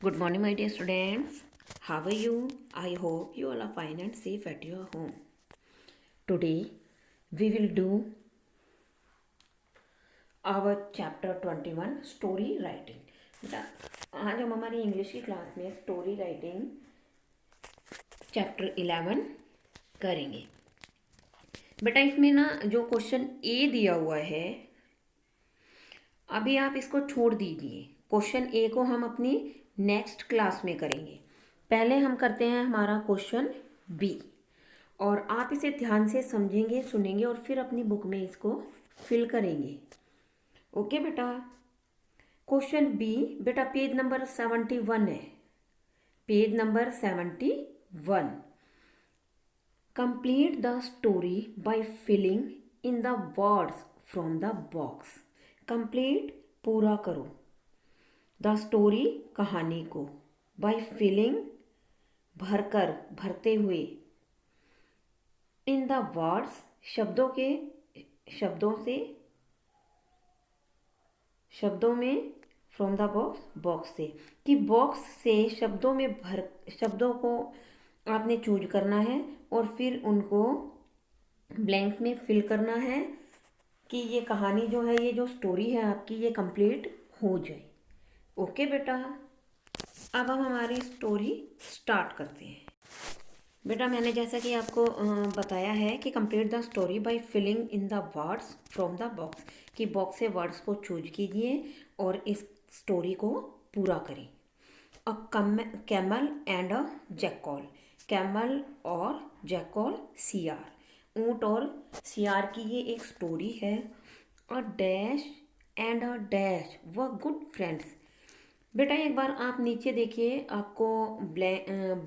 Good morning, my dear students. How are you? I hope you all are fine and safe at your home. Today, we will do our chapter 21 story writing. बेटा आज हम हमारी English की class में story writing chapter 11 करेंगे। बेटा इसमें ना जो क्वेश्चन ए दिया हुआ है, अभी आप इसको छोड़ दीजिए। क्वेश्चन ए को हम अपनी नेक्स्ट क्लास में करेंगे। पहले हम करते हैं हमारा क्वेश्चन बी, और आप इसे ध्यान से समझेंगे, सुनेंगे और फिर अपनी बुक में इसको फिल करेंगे। ओके बेटा। क्वेश्चन बी बेटा पेज नंबर 71 है। Page number 71। Complete the story by filling in the words from the box. Complete पूरा करो द स्टोरी कहानी को, बाय फिलिंग भरकर, भरते हुए, इन द वर्ड्स शब्दों में, फ्रॉम द बॉक्स से, कि बॉक्स से शब्दों को आपने चूज करना है और फिर उनको ब्लैंक में फिल करना है कि ये कहानी जो है, ये जो स्टोरी है आपकी, ये कंप्लीट हो जाए। ओके बेटा। अब हम हमारी स्टोरी स्टार्ट करते हैं। बेटा मैंने जैसा कि आपको बताया है कि complete the story by filling in the words from the box, कि बॉक्स से वर्ड्स को चूज कीजिए और इस स्टोरी को पूरा करें। A camel and a jackal. Camel और जैकॉल सियार, ऊंट और सियार की ये एक स्टोरी है। A dash and a dash were good friends. बेटा एक बार आप नीचे देखिए, आपको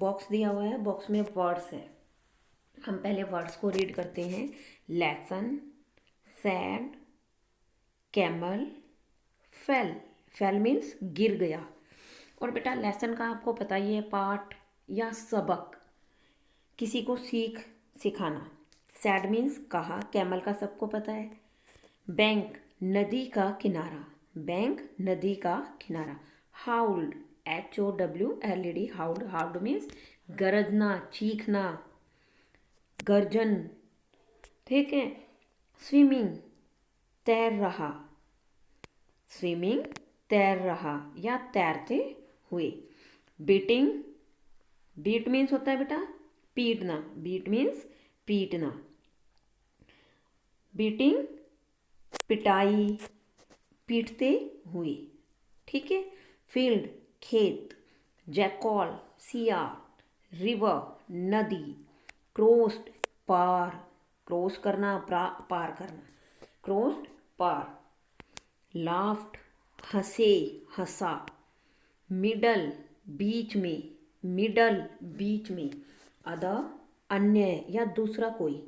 बॉक्स दिया हुआ है, बॉक्स में वर्ड्स है। हम पहले वर्ड्स को रीड करते हैं। Lesson, sad, camel, fail. Fail means गिर गया। और बेटा लेसन का आपको पता ही है, पाठ या सबक, किसी को सिखाना। सैड मीन्स कहा, कैमल का सबको पता है। बैंक नदी का किनारा, बैंक नदी का किनारा। हाउल्ड HOWLED, हाउल्ड, हाउल्ड मीन्स गरजना, चीखना, गर्जन, ठीक है। स्विमिंग तैर रहा, स्विमिंग तैर रहा या तैरते हुए। बीटिंग, बीट मीन्स होता है बेटा पीटना, बीट मीन्स पीटना। बीटिंग पिटाई, पीटते हुए, ठीक है। फील्ड खेत। जैकॉल सियार। रिवर नदी। क्रोस्ड पार, क्रॉस करना, पार करना, क्रोस्ड पार। लाफ्ट हंसे, हंसा। मिडल बीच में, मिडल बीच में। अदर अन्य या दूसरा कोई।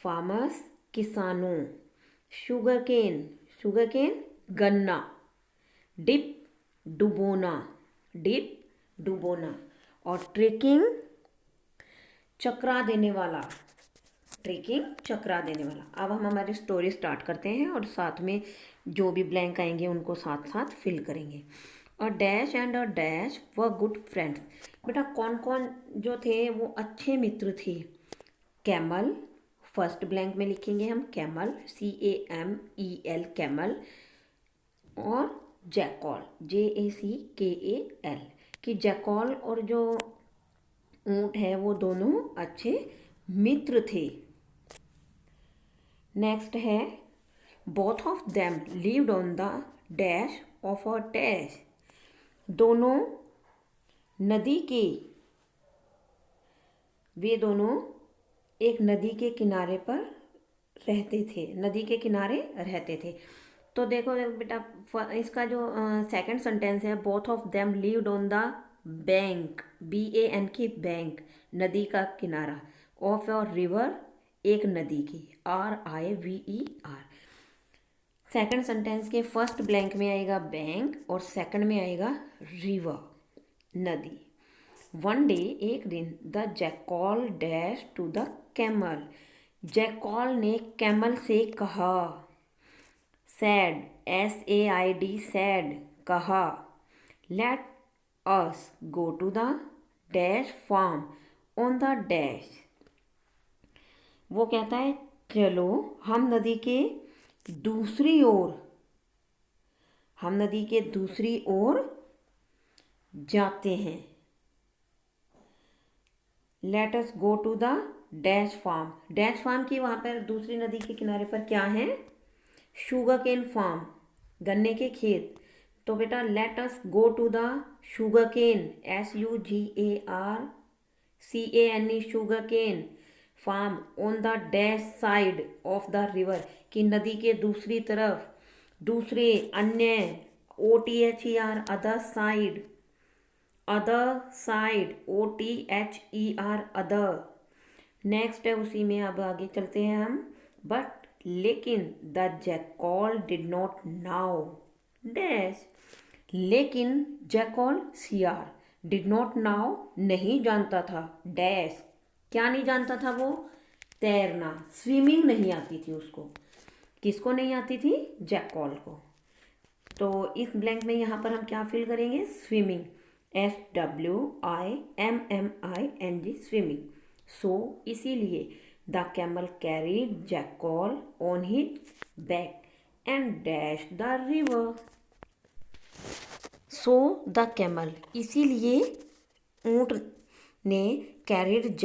फार्मर्स किसानों। शुगरकेन, शुगरकेन गन्ना। डिप डुबोना, डिप डुबोना। और ट्रेकिंग चकरा देने वाला, ट्रेकिंग चकरा देने वाला। अब हम हमारी स्टोरी स्टार्ट करते हैं और साथ में जो भी ब्लैंक आएंगे उनको साथ साथ फिल करेंगे। अ dash and a dash were good friends. बेटा कौन कौन जो थे वो अच्छे मित्र थे। कैमल, फर्स्ट ब्लैंक में लिखेंगे हम कैमल, CAMEL कैमल। और जैकॉल JACKAL, कि जैकॉल और जो ऊंट है वो दोनों अच्छे मित्र थे। नेक्स्ट है both of them lived on the dash of a dash. दोनों नदी के, वे दोनों एक नदी के किनारे पर रहते थे, नदी के किनारे रहते थे। तो देखो बेटा इसका जो सेकंड सेंटेंस है, both of them lived on the bank, BANK bank, नदी का किनारा। ऑफ और रिवर एक नदी की, RIVER। सेकंड सेंटेंस के फर्स्ट ब्लैंक में आएगा बैंक और सेकंड में आएगा रिवर, नदी। वन डे एक दिन, the jackal dash to the camel. Jackal ने कैमल से कहा। सैड SAID सैड कहा। Let us go to the dash farm on the dash. वो कहता है चलो हम नदी के दूसरी ओर जाते हैं। Let us go to the dash farm. Dash farm की वहाँ पर दूसरी नदी के किनारे पर क्या है? शुगर केन फार्म, गन्ने के खेत। तो बेटा let us go to the sugarcane, SUGARCANE, sugarcane farm on the dash side of the river, कि नदी के दूसरी तरफ, दूसरे, अन्य, OTHER, other side, OTHER, other. Next है उसी में, अब आगे चलते हैं हम। बट लेकिन the jackal did not know dash. लेकिन jackal CR did not know नहीं जानता था डैश। क्या नहीं जानता था वो? तैरना, स्विमिंग नहीं आती थी उसको। किसको नहीं आती थी? जैकॉल को। तो इस ब्लैंक में यहाँ पर हम क्या फिल करेंगे? Swimming, SWIMMING, swimming. सो इसीलिए the camel carried jackal on his back and dash the river. So the camel, इसीलिए ऊँट ने कैरीड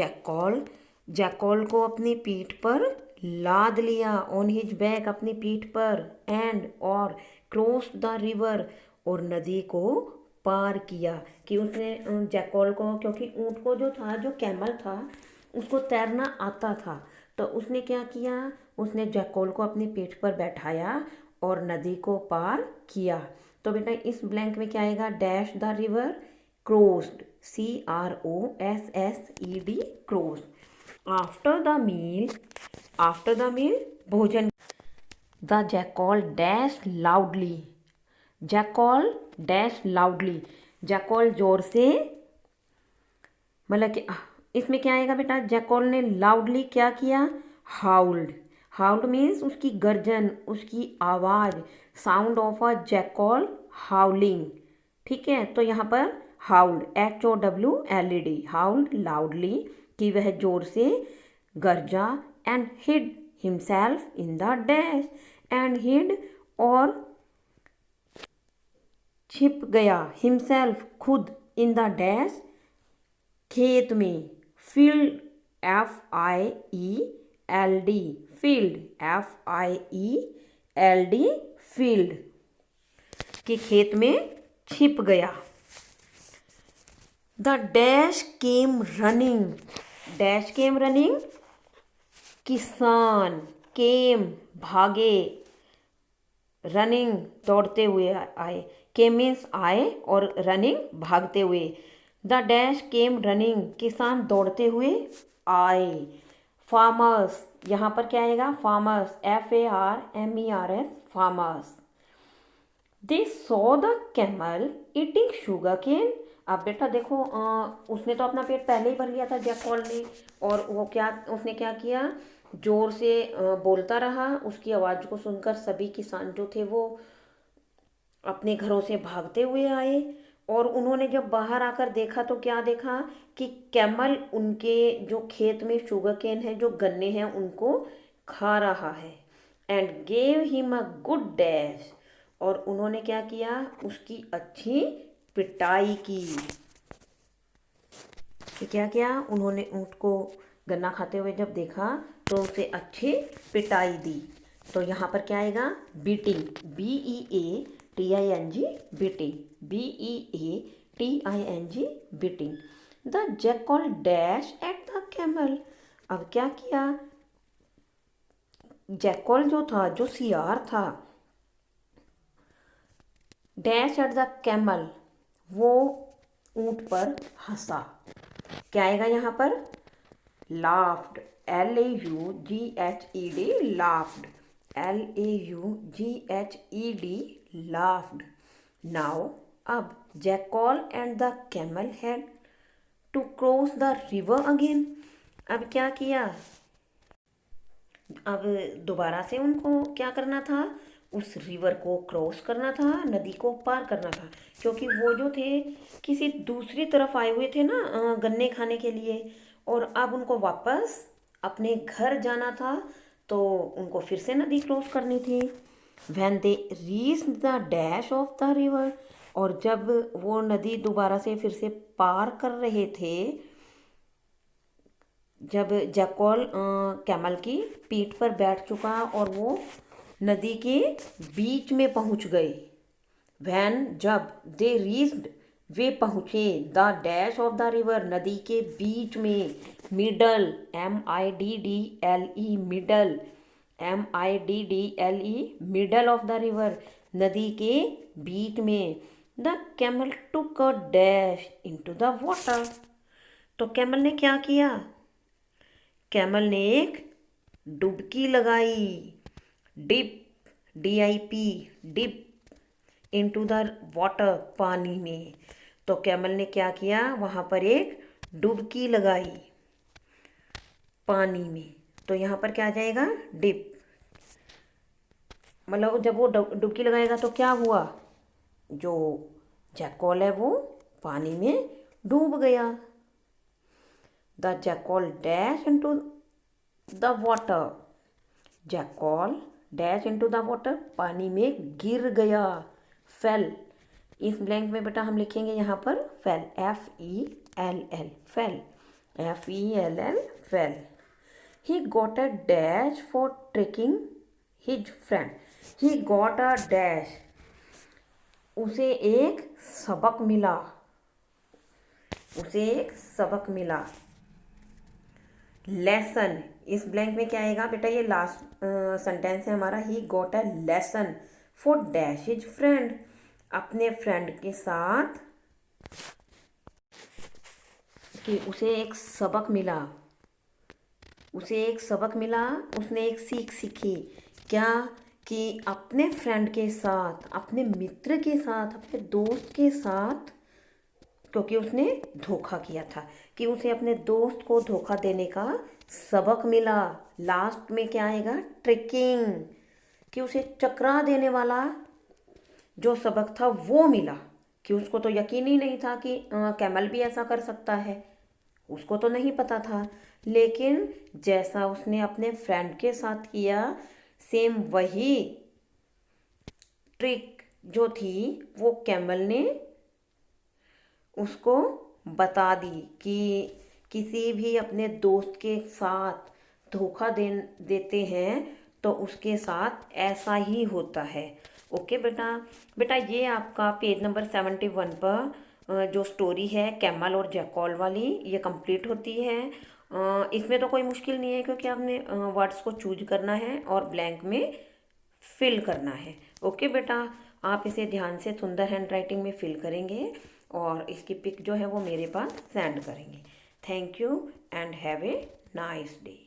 जैकॉल को अपनी पीठ पर लाद लिया, ऑन हिज बैक, अपनी पीठ पर, एंड और क्रॉस द रिवर, और नदी को पार किया। कि उसने जैकॉल को, क्योंकि ऊँट को जो था, जो कैमल था, उसको तैरना आता था, तो उसने क्या किया? उसने जैकॉल को अपनी पीठ पर बैठाया और नदी को पार किया। तो बेटा इस ब्लैंक में क्या आएगा? Dash the river, crossed, CROSSED, crossed. After the meal, भोजन। The jackal dash loudly, jackal जोर से, मतलब कि इसमें क्या आएगा बेटा? जैकॉल ने लाउडली क्या किया? हाउल्ड मीन्स उसकी गर्जन, उसकी आवाज़, साउंड ऑफ अ जैकॉल हाउलिंग। ठीक है, तो यहाँ पर हाउल्ड, HOWLED, हाउल्ड लाउडली, कि वह जोर से गरजा, and hid himself in the dash, and hid, और छिप गया, हिमसेल्फ, खुद, इन द डैश, खेत में, field, FIELD, field, FIELD, field, कि खेत में छिप गया। द डैश केम रनिंग, किसान, केम, भागे, रनिंग, दौड़ते हुए आए, केम मीन्स आए, और रनिंग, भागते हुए। द डैश केम रनिंग, किसान दौड़ते हुए आए। फार्मर्स, यहाँ पर क्या आएगा? Farmers, FARMERS, farmers. They saw the camel eating sugarcane. अब बेटा देखो, उसने तो अपना पेट पहले ही भर लिया था जैकॉल ने, और वो उसने क्या किया? जोर से बोलता रहा। उसकी आवाज़ को सुनकर सभी किसान जो थे वो अपने घरों से भागते हुए आए, और उन्होंने जब बाहर आकर देखा तो क्या देखा? कि कैमल उनके जो खेत में शुगर केन है, जो गन्ने हैं, उनको खा रहा है। And gave him a good dash, और उन्होंने क्या किया? उसकी अच्छी पिटाई की। कि क्या किया? उन्होंने ऊँट को गन्ना खाते हुए जब देखा तो उसे अच्छी पिटाई दी। तो यहाँ पर क्या आएगा? Beating, BEATING, beating, BEATING, beating. The jackal dash at the camel. अब क्या किया? जैकॉल जो था, जो CR था, डैश एट द कैमल, वो ऊँट पर हंसा। क्या आएगा यहाँ पर? Laughed, LAUGHED, laughed, LAUGHED, laughed. Now, अब jackal and the camel had to cross the river again. अब क्या किया? अब दोबारा से उनको क्या करना था? उस रिवर को क्रॉस करना था, नदी को पार करना था, क्योंकि वो जो थे किसी दूसरी तरफ आए हुए थे ना गन्ने खाने के लिए, और अब उनको वापस अपने घर जाना था, तो उनको फिर से नदी क्रॉस करनी थी। When they reach the dash of the river, और जब वो नदी दोबारा से फिर से पार कर रहे थे, जब जैकॉल कैमल की पीठ पर बैठ चुका और वो नदी के बीच में पहुंच गए। वैन जब दे रीच्ड, वे पहुंचे the dash of the river, नदी के बीच में, middle, MIDDLE, middle, MIDDLE, middle of the river, नदी के बीच में। The camel took a dash into the water, तो कैमल ने क्या किया? कैमल ने एक डुबकी लगाई, dip, DIP, dip, into the water, पानी में। तो कैमल ने क्या किया? वहाँ पर एक डुबकी लगाई पानी में। तो यहाँ पर क्या आ जाएगा? डिप। मतलब जब वो डुबकी लगाएगा तो क्या हुआ? जो जैकॉल है वो पानी में डूब गया। The jackal dash into the water, jackal dash into the water, पानी में गिर गया, फेल। इस ब्लैंक में बेटा हम लिखेंगे यहाँ पर fail, FELL, fail, FELL, fail. He got a dash for trekking his friend, he got a dash, उसे एक सबक मिला, उसे एक सबक मिला। लेसन, इस ब्लैंक में क्या आएगा बेटा? ये लास्ट सेंटेंस है हमारा। He got a lesson for dash his friend, अपने फ्रेंड के साथ, कि उसे एक सबक मिला, उसे एक सबक मिला, उसने एक सीख सीखी। क्या? कि अपने फ्रेंड के साथ, अपने मित्र के साथ, अपने दोस्त के साथ, क्योंकि उसने धोखा किया था, कि उसे अपने दोस्त को धोखा देने का सबक मिला। लास्ट में क्या आएगा? ट्रिकिंग, कि उसे चकरा देने वाला जो सबक था वो मिला, कि उसको तो यकीन ही नहीं था कि कैमल भी ऐसा कर सकता है, उसको तो नहीं पता था। लेकिन जैसा उसने अपने फ्रेंड के साथ किया, सेम वही ट्रिक जो थी वो कैमल ने उसको बता दी, कि किसी भी अपने दोस्त के साथ धोखा देते हैं तो उसके साथ ऐसा ही होता है। ओके बेटा, बेटा ये आपका पेज नंबर 71 पर जो स्टोरी है कैमल और जैकॉल वाली, ये कंप्लीट होती है। इसमें तो कोई मुश्किल नहीं है, क्योंकि आपने वर्ड्स को चूज करना है और ब्लैंक में फिल करना है। ओके बेटा, आप इसे ध्यान से सुंदर हैंड राइटिंग में फिल करेंगे और इसकी पिक जो है वो मेरे पास सेंड करेंगे। Thank you and have a nice day.